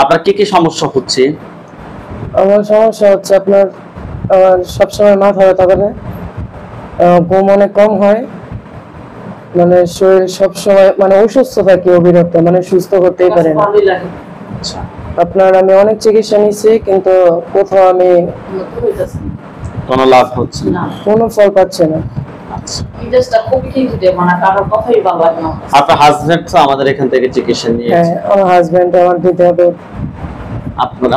আপনার কি কি সমস্যা হচ্ছে? আমার সমস্যা হচ্ছে আপনার সবসময় মাথা ব্যথা করে, ঘুম অনেক কম হয়, মানে শরীর সবসময় মানে অসুস্থ থাকি, অবিরত, মানে সুস্থ করতেই পারে না। আপনার আমি অনেক চিকিৎসা নিয়েছি, কিন্তু কোথাও আমি কোনো লাভ হচ্ছে না, কোনো ফল পাচ্ছে না। আপনার হাজবেন্ড তো আমাদের এখান থেকে চিকিৎসা নিয়েছে। হ্যাঁ, আমার হাজবেন্ড আমার দিতে হবে। আপনার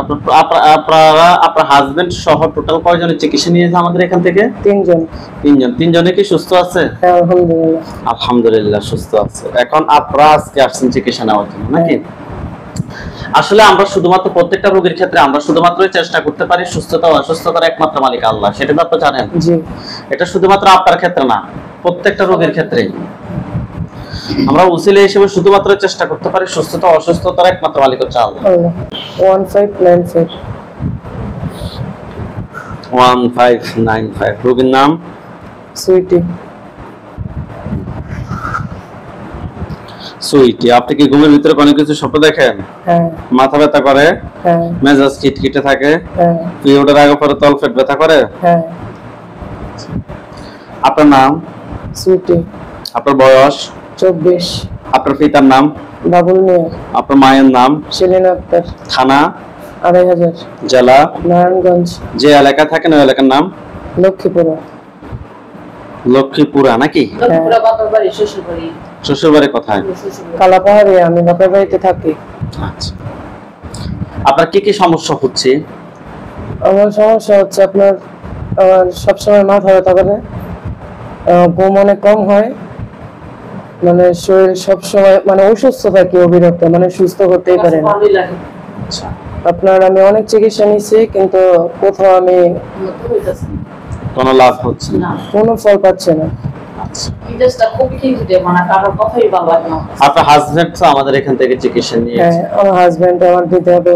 হাজবেন্ড সহ টোটাল কয়জনের চিকিৎসা নিয়েছে আমাদের এখান থেকে? তিনজনে কি সুস্থ আছে? হ্যাঁ, আলহামদুলিল্লাহ। আলহামদুলিল্লাহ সুস্থ আছে। এখন আপনারা আজকে আসছেন চিকিৎসা নেওয়ার জন্য নাকি? আসলে আমরা শুধুমাত্র প্রত্যেকটা রোগীর ক্ষেত্রে আমরা শুধুমাত্রই চেষ্টা করতে পারি সুস্থতা ও অসুস্থতার একমাত্র মালিক আল্লাহ, সেটা তো আপনি জানেন। জি। এটা শুধুমাত্র আপনার ক্ষেত্রে না, প্রত্যেকটা রোগীর ক্ষেত্রে আমরা উসিলা হিসেবে শুধুমাত্র চেষ্টা করতে পারি সুস্থতা ও অসুস্থতার একমাত্র মালিক হচ্ছে আল্লাহ। 1595 রোগীর নাম সুইটি। আপনি কি ঘুমের ভিতরে কোনো কিছু স্বপ্ন দেখেন? হ্যাঁ। মাথা ব্যথা করে? হ্যাঁ। মেজাজ খিটখিটে থাকে? হ্যাঁ। পিরিয়ডের আগে পরে তলপেট ব্যথা করে? হ্যাঁ। আপনার নাম? সুইটি। আপনার বয়স? 24। আপনার পিতার নাম? বাবুল মিয়া। আপনার মায়ের নাম? সেলিনা আক্তার। থানা? 2500। জেলা? নারায়ণগঞ্জ। যে এলাকা থাকেন ওই এলাকার নাম? লক্ষ্মীপুরা। লক্ষ্মীপুরা নাকি? লক্ষ্মীপুরা বাপের বাড়ি, শ্বশুরবাড়ি। শ্বশুরবাড়ি কোথায়? কালাপাহাড়ে, আমি বাপের বাড়িতে থাকি। আচ্ছা, আপনার কি কি সমস্যা হচ্ছে? আমার সমস্যা হচ্ছে আপনার সবসময় মাথা ব্যথা করে, ঘুম অনেক কম হয়, মানে শরীর সবসময় মানে অসুস্থ থাকি, অবিরত, মানে সুস্থ করতেই পারে না। আপনার আমি অনেক চিকিৎসা নিয়েছি, কিন্তু কোথাও আমি কোনো লাভ হচ্ছে না, কোনো ফল পাচ্ছে না। আপনার হাজবেন্ড তো আমাদের এখান থেকে চিকিৎসা নিয়েছে। হ্যাঁ, আমার হাজবেন্ড আমার দিতে হবে।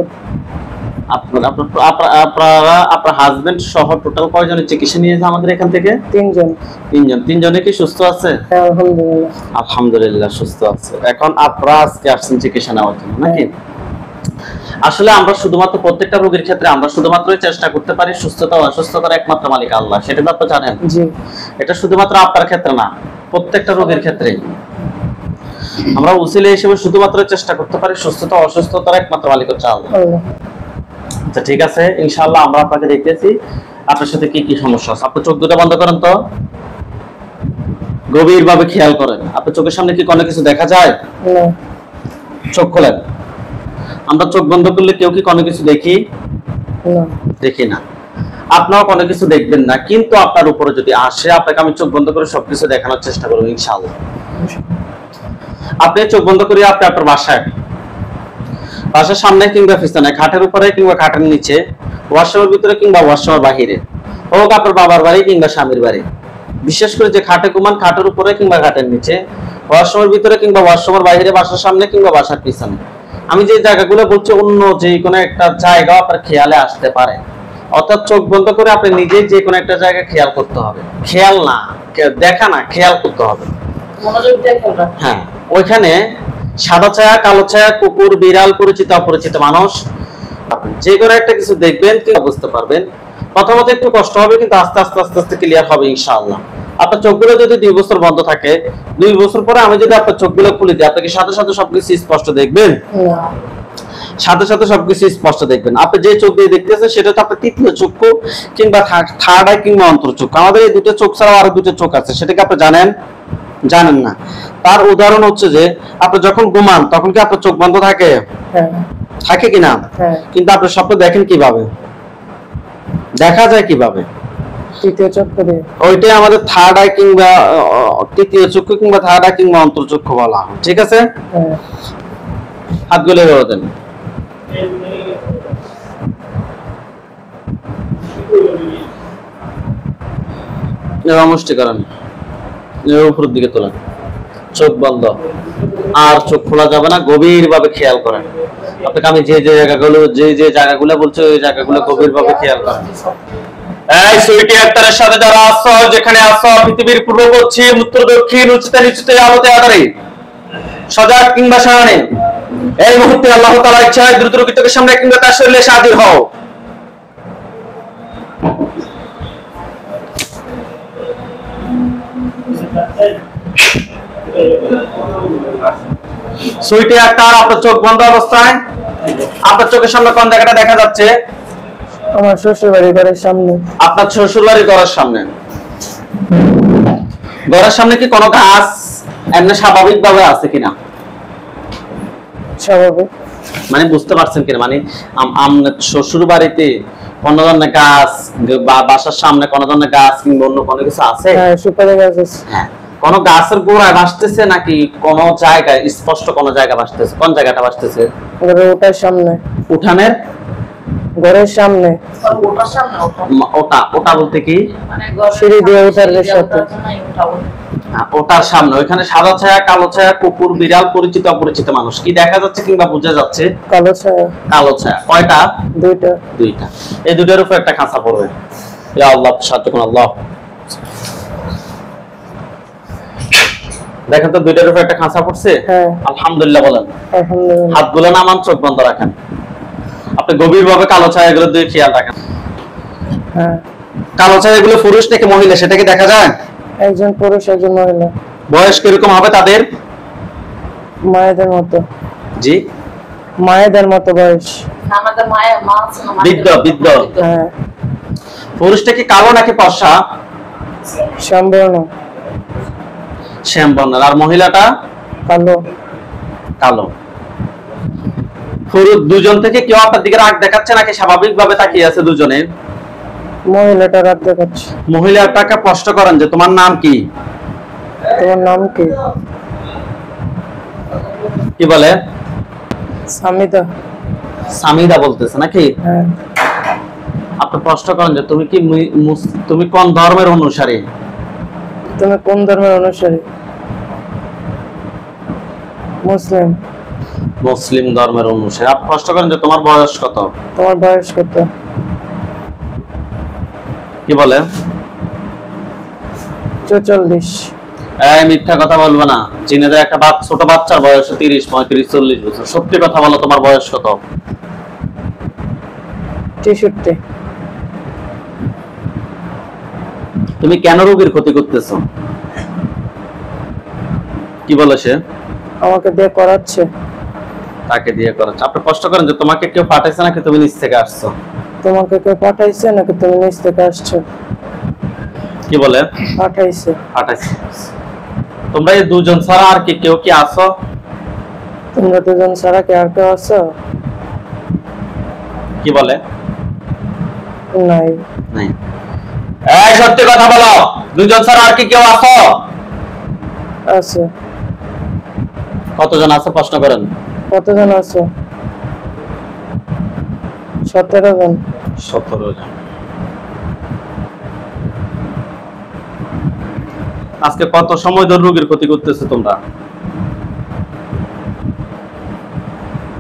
আপনার হাজবেন্ড সহ টোটাল কয়জনের চিকিৎসা নিয়েছে আমাদের এখান থেকে? তিনজনে কি সুস্থ আছে? হ্যাঁ, আলহামদুলিল্লাহ। আলহামদুলিল্লাহ সুস্থ আছে। এখন আপনারা আজকে আসছেন চিকিৎসা নেওয়ার জন্য নাকি? আসলে আমরা শুধুমাত্র প্রত্যেকটা রোগীর ক্ষেত্রে আমরা শুধুমাত্রই চেষ্টা করতে পারি সুস্থতা ও অসুস্থতার একমাত্র মালিক আল্লাহ, সেটা তো আপনি জানেন। জি। এটা শুধুমাত্র আপনার ক্ষেত্রে না, প্রত্যেকটা রোগীর ক্ষেত্রে আমরা উসিলা হিসেবে শুধুমাত্র চেষ্টা করতে পারি সুস্থতা ও অসুস্থতার একমাত্র মালিক হচ্ছে আল্লাহ। আচ্ছা ঠিক আছে, ইনশাআল্লাহ আমরা আপনাকে দেখতেছি আপনার সাথে কি কি সমস্যা আছে। আপনি চোখ দুটো বন্ধ করেন তো, গভীরভাবে খেয়াল করেন। আপনার চোখের সামনে কি কোনো কিছু দেখা যায়? না। চোখ খোলেন। আমরা চোখ বন্ধ করলে কেউ কি কোনো কিছু দেখি? না। দেখি না। আপনারা কোনো কিছু দেখবেন না, কিন্তু আপনার উপরে যদি আসে আপনাকে আমি চোখ বন্ধ করে সবকিছু দেখানোর চেষ্টা করব ইনশাআল্লাহ। আপনি চোখ বন্ধ করে আপনি আপনার বাসার সামনে কিংবা পিছনে, খাটের উপরে কিংবা খাটের নিচে, ওয়াশরুমের ভিতরে কিংবা ওয়াশরুমের বাহিরে, হোক আপনার বাবার বাড়ি কিংবা স্বামীর বাড়ি, বিশেষ করে যে খাটে ঘুমান খাটের উপরে কিংবা খাটের নিচে, ওয়াশরুমের ভিতরে কিংবা ওয়াশরুমের বাহিরে, বাসার সামনে কিংবা বাসার পিছনে, আমি যে জায়গাগুলো বলছি অন্য যে কোনো একটা জায়গা আপনার খেয়ালে আসতে পারে। অর্থাৎ চোখ বন্ধ করে আপনি নিজে যে কোনো একটা জায়গা খেয়াল করতে হবে, খেয়াল না দেখা না, খেয়াল করতে হবে। হ্যাঁ, ওইখানে সাদা ছায়া, কালো ছায়া, কুকুর, বিড়াল, পরিচিত অপরিচিত মানুষ, যে কোনো একটা কিছু দেখবেন কি বুঝতে পারবেন। প্রথমত একটু কষ্ট হবে, কিন্তু আস্তে আস্তে আস্তে আস্তে ক্লিয়ার হবে ইনশাআল্লাহ। আপনার চোখগুলো যদি 2 বছর বন্ধ থাকে, 2 বছর পরে আমি যদি আপনার চোখগুলো খুলে দিই, আপনি কি সাথে সাথে সবকিছু স্পষ্ট দেখবেন? সাথে সাথে সবকিছু স্পষ্ট দেখবেন। আপনি যে চোখ দিয়ে দেখতেছেন সেটা তো আপনার তৃতীয় চক্ষু কিংবা থার্ড আই কিংবা অন্তর্চক্ষু। আমাদের এই দুটো চোখ ছাড়াও আরো দুটো চোখ আছে, সেটাকে আপনি জানেন? জানেন না। তার উদাহরণ হচ্ছে যে আপনি যখন ঘুমান তখন কি আপনার চোখ বন্ধ থাকে? থাকে কিনা? কিন্তু আপনি স্বপ্ন দেখেন কিভাবে? দেখা যায় কিভাবে? তৃতীয় চক্ষু দিয়ে। ওইটাই আমাদের থার্ড আই কিংবা তৃতীয় চক্ষু কিংবা থার্ড আই কিংবা অন্তর্চক্ষু বলা হয়। ঠিক আছে? হাতগুলো এভাবে দেন। মুষ্টি করেন, উপরের দিকে তোলেন, চোখ বন্ধ, আর চোখ খোলা যাবে না, গভীর ভাবে খেয়াল করেন। আপনাকে আমি যে জায়গাগুলো বলছি ওই জায়গাগুলো গভীর ভাবে খেয়াল করেন। এই সুইটি আক্তারের সাথে যারা আছো, যেখানে আছো, পৃথিবীর পূর্ব পশ্চিম উত্তর দক্ষিণ উচ্চতা নিচুতে আলোতে আধারে, সজাগ কিংবা সারানে, এই মুহূর্তে আল্লাহ তাআলা ইচ্ছায় দ্রুত রোগীর চোখের সামনে কিংবা তার শরীরে এসে হাজির হও। সুইটি আক্তার, আপনার চোখ বন্ধ অবস্থায়, আপনার চোখের সামনে কোন জায়গাটা দেখা যাচ্ছে? আমার শ্বশুর বাড়ি ঘরের সামনে। আপনার শ্বশুর বাড়ি ঘরের সামনে। ঘরের সামনে কি কোনো গাছ এমনি স্বাভাবিক ভাবে আছে কিনা? স্বাভাবিক মানে বুঝতে পারছেন কিনা? মানে আপনার শ্বশুর বাড়িতে কোন ধরনের গাছ বা বাসার সামনে কোন ধরনের গাছ কিংবা অন্য কোনো কিছু আছে? হ্যাঁ, সুপারি গাছ আছে। হ্যাঁ, কোন গাছের গোড়ায় ভাসতেছে নাকি কোন জায়গায় স্পষ্ট কোন জায়গা ভাসতেছে? কোন জায়গাটা ভাসতেছে? ঘরের ওটার সামনে। উঠানের ঘরের সামনে। ওটা ওটা বলতে কি? সিঁড়ি দিয়ে ওঠার সাথে। ওটার সামনে ওইখানে সাদা ছায়া, কালো ছায়া, কুকুর, বিড়াল, পরিচিত অপরিচিত মানুষ কি দেখা যাচ্ছে কিংবা বোঝা যাচ্ছে? কালো ছায়া। কালো ছায়া। কয়টা? দুইটা। দুইটা। এই দুইটার উপর একটা খাঁচা পড়বে। ইয়া আল্লাহ, সাহায্য করুন আল্লাহ। দেখেন তো দুইটার উপর একটা খাঁচা পড়ছে? হ্যাঁ। আলহামদুলিল্লাহ বলেন। আলহামদুলিল্লাহ। হাতগুলো নামান, চোখ বন্ধ রাখেন। আপনি গভীরভাবে কালো ছায়া এগুলো দিয়ে খেয়াল রাখেন। হ্যাঁ। কালো ছায়া এগুলো পুরুষ নাকি মহিলা সেটা কি দেখা যায়? একজন পুরুষ, একজন মহিলা। বয়স কিরকম হবে তাদের? মায়েদের মতো। জি, মায়েদের মতো বয়স। আমাদের মায়ের মা আছে না, বৃদ্ধ বৃদ্ধ। হ্যাঁ। পুরুষটা কি কালো নাকি ফর্সা? সম্পূর্ণ শ্যাম বর্ণের। আর মহিলাটা? কালো। কালো। পুরুষ দুজন থেকে কেউ আপনার দিকে রাগ দেখাচ্ছে নাকি স্বাভাবিক ভাবে তাকিয়ে আছে দুজনে? মহিলাটা রাত দেখাচ্ছে। মহিলাটাকে প্রশ্ন করেন যে তোমার নাম কি? তোমার নাম কি? কি বলে? সামিদা। সামিদা বলতেছে নাকি? হ্যাঁ। আপনি প্রশ্ন করেন যে তুমি কি তুমি কোন ধর্মের অনুসারী? তুমি কোন ধর্মের অনুসারী? মুসলিম। মুসলিম ধর্মের অনুসারী। আপনি প্রশ্ন করেন যে তোমার বয়স কত? তোমার বয়স কত? কি বলে? 44। এই মিথ্যা কথা বলবে না। চীনের একটা ছোট বাচ্চার বয়স 30, 35, 40 বছর। সত্যি কথা বলো, তোমার বয়স কত? 63। তুমি কেন রোগীর ক্ষতি করতেছো? কি বলে সে? আমাকে দিয়ে করাচ্ছে। তাকে দিয়ে করাচ্ছে। আপনি কষ্ট করেন যে তোমাকে কেউ পাঠাইছে নাকি তুমি নিজ থেকে আসছো? তোমাকে কেউ পাঠাইছে নাকি তুমি নিজ থেকে আসছো? কি বলে? পাঠাইছে। পাঠাইছে। তোমরা এই দুজন ছাড়া আর কি কেউ কি আছো? তোমরা দুজন ছাড়া কি আর কেউ আছো? কি বলে? নাই। নাই। এই সত্যি কথা বলো, দুজন ছাড়া আর কি কেউ আছো? আছে। কতজন আছে প্রশ্ন করেন? কতজন আছে? 17 জন। 17 জন। আজকে কত সময় ধরে রোগীর ক্ষতি করতেছে তোমরা?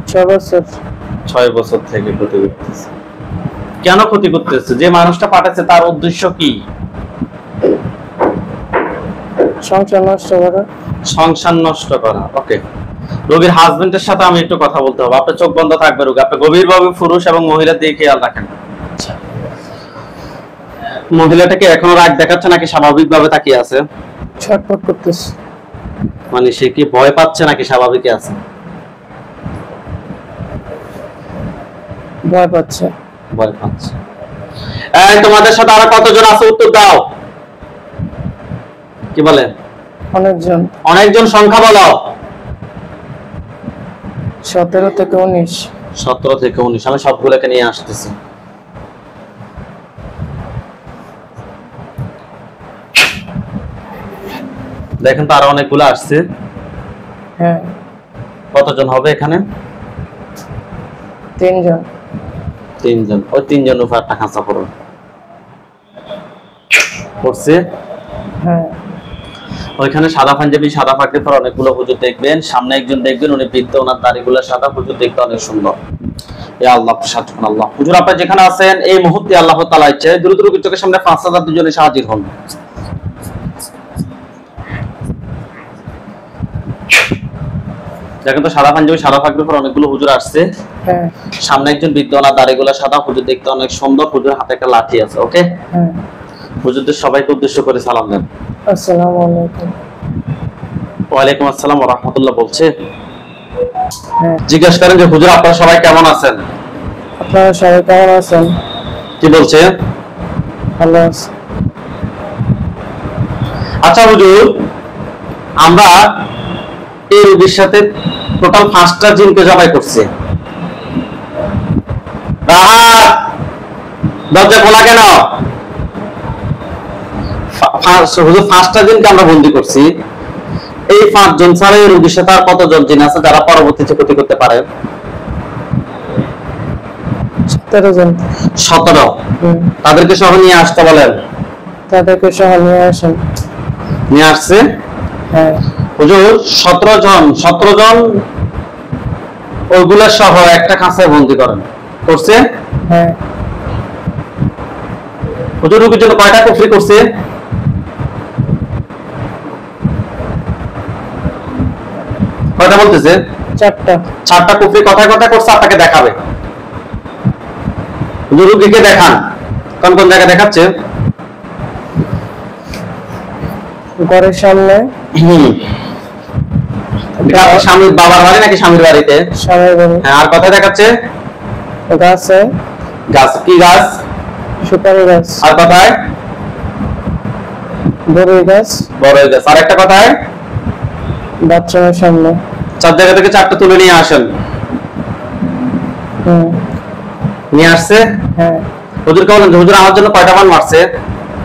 6 বছর। 6 বছর থেকে ক্ষতি করতেছে। কেন ক্ষতি করতেছে? যে মানুষটা পাঠাচ্ছে তার উদ্দেশ্য কি? সংসার নষ্ট করা। সংসার নষ্ট করা। ওকে, রোগীর হাজবেন্ডের সাথে আমি একটু কথা বলতে হবে। আপনার চোখ বন্ধ থাকবে রোগী। আপনি গভীরভাবে পুরুষ এবং মহিলার দিকে খেয়াল রাখেন। মহিলাটাকে এখনো রাগ দেখাচ্ছে নাকি স্বাভাবিক ভাবে তাকিয়ে আছে? ছটফট করতেছে। মানে সে কি ভয় পাচ্ছে নাকি স্বাভাবিকই আছে? ভয় পাচ্ছে। ভয় পাচ্ছে। এই তোমাদের সাথে আরো কতজন আছে উত্তর দাও। কি বলে? অনেকজন। অনেকজন সংখ্যা বলো। 17 থেকে 19। 17 থেকে 19। আমি সবগুলোকে নিয়ে আসতেছি। দেখেন তো আরো অনেকগুলো আসছে। হ্যাঁ। কতজন হবে এখানে? 3 জন। 3 জন। ওই 3 জন উপর একটা খাঁচা পড়বে। পড়ছে? হ্যাঁ। ওইখানে সাদা পাঞ্জাবি, সাদা পাগড়ি পরা অনেকগুলো হুজুর দেখবেন। সামনে একজন দেখবেন, উনি বৃদ্ধ, ওনার দাড়িগুলো সাদা। হুজুর দেখতে অনেক সুন্দর। ইয়া আল্লাহ, সাবহানাল্লাহ। আল্লাহ হুজুর আপনি যেখানে আছেন এই মুহূর্তে আল্লাহ তাআলা ইচ্ছে দ্রুত রোগীর চোখের সামনে 5000 দুজনে হাজির হন। দেখেন তো সাদা পাঞ্জাবি সাদা পাগড়ির উপর অনেকগুলো হুজুর আসছে। হ্যাঁ সামনে একজন বৃদ্ধ, ওনার দাড়িগুলো সাদা, হুজুর দেখতে অনেক সুন্দর, হুজুর হাতে একটা লাঠি আছে। ওকে, হ্যাঁ। হুজুরদের সবাইকে উদ্দেশ্য করে সালাম দেন। আসসালামু আলাইকুম। ওয়ালাইকুম আসসালাম ওয়া রাহমাতুল্লাহ বলছে। হ্যাঁ, জিজ্ঞাসা করেন যে হুজুর আপনারা সবাই কেমন আছেন? আপনারা সবাই কেমন আছেন? কি বলছে? ভালো আছি। আচ্ছা হুজুর, আমরা এই রোগীর সাথে টোটাল 5টা জিনকে জবাই করছি। রাহাত, দরজা খোলা কেন? হুজুর 5টা জিনকে আমরা বন্দী করছি। এই 5 জন ছাড়া এই রোগীর সাথে আর কতজন জিন আছে যারা পরবর্তীতে ক্ষতি করতে পারে? 17 জন। 17। তাদেরকে সহ নিয়ে আসতে বলেন। তাদেরকে সহ নিয়ে আসেন। নিয়ে আসছে। হ্যাঁ, হুজুর 17 জন ওইগুলা সহ একটা খাঁচায় বন্দী করেন। করছে? হ্যাঁ। হুজুর রোগীর জন্য কয়টা কুফরি করছে? কয়টা বলতেছে? 4টা কুফরি কথায় কথায় করছে, আপনাকে দেখাবে। হুজুর রোগীকে দেখান। কোন কোন জায়গায় দেখাচ্ছে? ঘরের সামনে। স্বামীর বাবার বাড়ি নাকি স্বামীর বাড়িতে? স্বামীর বাড়ি। হ্যাঁ, আর কোথায় দেখাচ্ছে? গাছে। গাছ। কি গাছ? সুপারি গাছ। আর কোথায়? বড়ই গাছ। বড়ই গাছ। আর একটা কোথায়? বাথরুমের সামনে। 4 জায়গা থেকে 4টা তুলে নিয়ে আসেন। নিয়ে আসছে। হ্যাঁ। হুজুরকে বলেন যে হুজুর আমার জন্য কয়টা বান মারছে?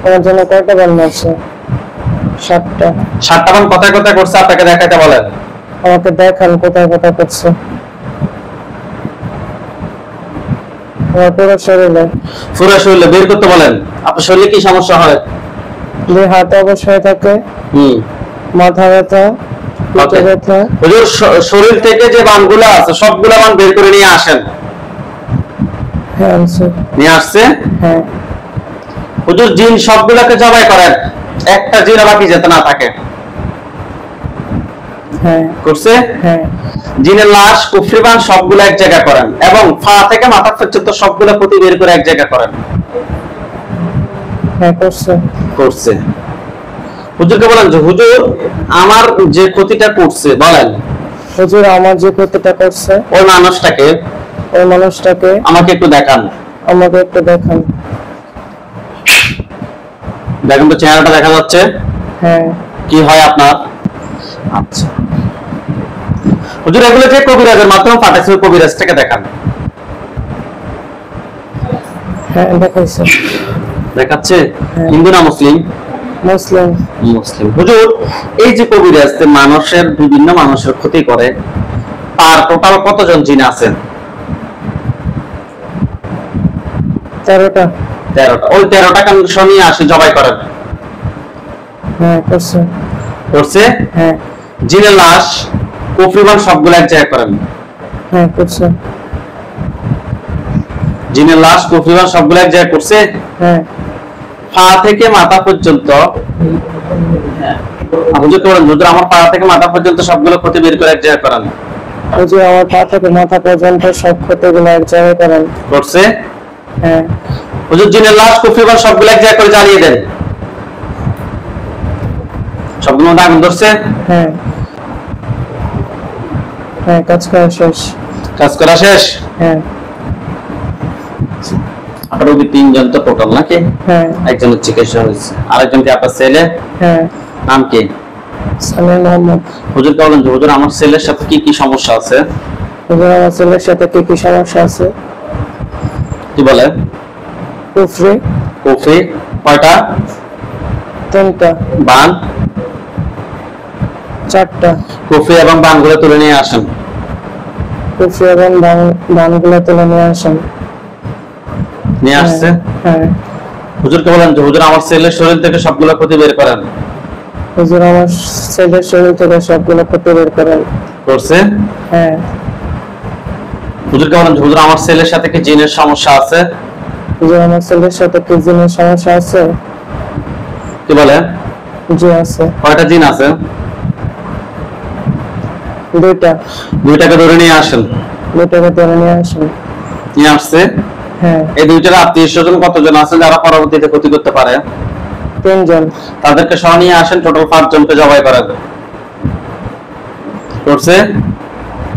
আমার জন্য কয়টা বান মারছে? 7টা। 7টা বান কথায় কথায় করছে, আপনাকে দেখাইতে বলেন। আমাকে দেখান কোথায় কোথায় করছে। আমার পুরো শরীরে। পুরো শরীরে বের করতে বলেন। আপনার শরীরে কি সমস্যা হয়? দুই হাতে অবশ্যই থাকে। মাথা ব্যথা, পেটে ব্যথা। হুজুর শরীর থেকে যে বানগুলো আছে সবগুলো বান বের করে নিয়ে আসেন। হ্যাঁ, আনছে। নিয়ে আসছে। হ্যাঁ। হুজুর জিন সবগুলোকে জবাই করেন, একটা জিন বাকি যেতে না থাকে। হ্যাঁ। করছে? হ্যাঁ। জিনের লাশ, কুফরি বান সবগুলো এক জায়গা করেন এবং পা থেকে মাথা পর্যন্ত সবগুলো প্রতি বের করে এক জায়গা করেন। হ্যাঁ, করছে। করছে। হুজুরকে বলেন যে হুজুর আমার যে ক্ষতিটা করছে বলেন। হুজুর আমার যে ক্ষতিটা করছে ওই মানুষটাকে আমাকে একটু দেখান। আমাকে একটু দেখান। দেখেন তো চেহারাটা দেখা যাচ্ছে? হ্যাঁ। কি হয় আপনার? আচ্ছা হুজুর, এগুলো যে কবিরাজের মাধ্যমে পাঠাচ্ছে, কবিরাজটাকে দেখান। হ্যাঁ, দেখাইছে। দেখাচ্ছে? হিন্দু না মুসলিম? মুসলিম। মুসলিম। হুজুর এই যে কবিরাজ বিভিন্ন মানুষের ক্ষতি করে, তার টোটাল কতজন জিন আছেন? 13টা। 13টা। ওই 13টা কাংশ নিয়ে আসি জবাই করেন। হ্যাঁ, করছে। করছে? হ্যাঁ। জিনের লাশ, কুফরিবান সবগুলো এক জায়গায় করেন। হ্যাঁ, করছে। জিনের লাশ, কুফরিবান সবগুলো এক জায়গায় করছে। হ্যাঁ। পা থেকে মাথা পর্যন্ত। হুজুর করেন, হুজুর আমার পা থেকে মাথা পর্যন্ত সবগুলো ক্ষতি বের করে এক জায়গায় করেন। হুজুর আমার পা থেকে মাথা পর্যন্ত সব ক্ষতিগুলো এক জায়গায় করেন। করছে? হ্যাঁ। হুজুর জিনের লাশ, কুফরিবান সবগুলো এক জায়গায় করে জ্বালিয়ে দেন। সবগুলো আগুন ধরছে? হ্যাঁ। হ্যাঁ, কাজ করা শেষ। কাজ করা শেষ? হ্যাঁ। আপনার রোগী 3 জন তো টোটাল নাকি? হ্যাঁ। একজনের চিকিৎসা হয়েছে, আরেকজন কি আপনার ছেলে? হ্যাঁ। নাম কি? সামির মোহাম্মদ। হুজুরকে বলেন যে হুজুর আমার ছেলের সাথে কি কি সমস্যা আছে? হুজুর আমার ছেলের সাথে কি কি সমস্যা আছে? কি বলে? কুফরি। কুফরি কয়টা? 3টা। বান? 4টা। কুফরি এবং বানগুলো তুলে নিয়ে আসেন। কুফরি এবং বানগুলো তুলে নিয়ে আসেন। নিয়ে আসছে? হ্যাঁ। হুজুরকে বলেন যে হুজুর আমার ছেলের শরীর থেকে সবগুলো ক্ষতি বের করেন। হুজুর আমার ছেলের শরীর থেকে সবগুলো ক্ষতি বের করেন। করছে? হ্যাঁ। হুজুরকে বলেন যে হুজুর আমার ছেলের সাথে কি জিনের সমস্যা আছে? হুজুর আমার ছেলের সাথে কি জিনের সমস্যা আছে? কি বলে? জি আছে। কয়টা জিন আছে? দুইটাকে ধরে নিয়ে আসেন। দুইটাকে ধরে নিয়ে আসেন। নিয়ে আসছে। হ্যাঁ। এই দুইটার আত্মীয় স্বজন কতজন আছে যারা পরবর্তীতে ক্ষতি করতে পারে? 3 জন। তাদেরকে সহ নিয়ে আসেন, টোটাল 5 জনকে জবাই করা করছে।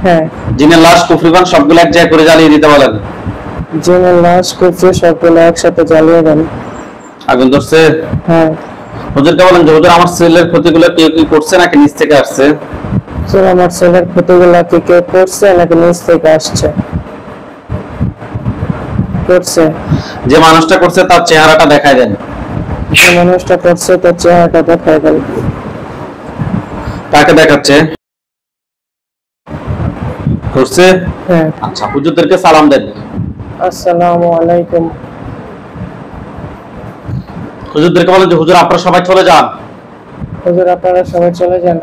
হ্যাঁ। জিনের লাশ কুফরিবান সবগুলো এক জায়গায় করে জ্বালিয়ে দিতে বলেন। জিনের লাশ কুফরি সবগুলো একসাথে জ্বালিয়ে দেন। আগুন ধরছে। হ্যাঁ। হুজুরকে বলেন যে হুজুর আমার ছেলের ক্ষতিগুলো কেউ কি করছে নাকি নিচ থেকে আসছে? স্যার আমার ছেলের ক্ষতিগুলো কি কেউ করছে নাকি নিচ থেকে আসছে? করছে। যে মানুষটা করছে তার চেহারাটা দেখায় দেন। যে মানুষটা করছে তার চেহারাটা দেখায় দেন। কাকে দেখাচ্ছে? করছে। হ্যাঁ। আচ্ছা, হুজুরদেরকে সালাম দেন। আসসালামু আলাইকুম। হুজুরদেরকে বলেন যে হুজুর আপনারা সবাই চলে যান। হুজুর আপনারা সবাই চলে যান।